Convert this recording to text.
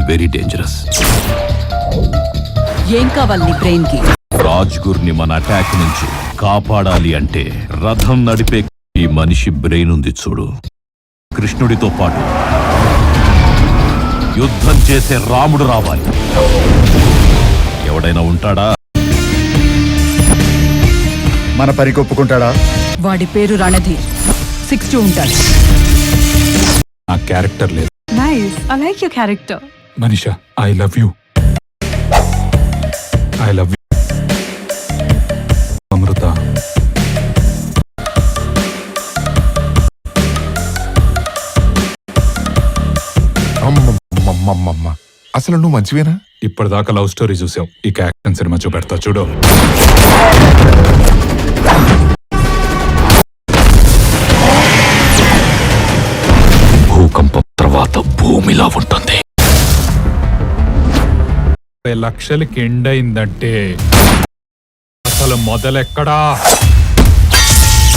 Very dangerous. ఏం కావాలి నీ బ్రెయిన్ కి? రాజ్గుర్ని మన అటాక్ నుంచి కాపాడాలి అంటే రథం నడిపే ఈ మనిషి బ్రెయిన్ ఉంది చూడు. కృష్ణుడితో పాటు యుద్ధం చేసే రాముడు రావాలి. ఎవడైనా ఉంటాడా? మన పనికి ఒప్పుకుంటాడా? వాడి పేరు రణధీర్. 6'2" ఉంటాడు. నా క్యారెక్టర్ లేదు. Nice. I like your character. Manisha, I love you. I love you Amrita. అమ్మమ్మమ్మమ్మ, అసలు నువ్వు మంచివేనా? ఇప్పటిదాకా లవ్ స్టోరీ చూసావు, ఇక యాక్షన్ సినిమా చూపెడతా చూడు. భూకంపం తర్వాత భూమిలా ఉంటుంది. 50 లక్షలకి ఎండ్ అయిందంటే అసలు మొదలెక్కడా?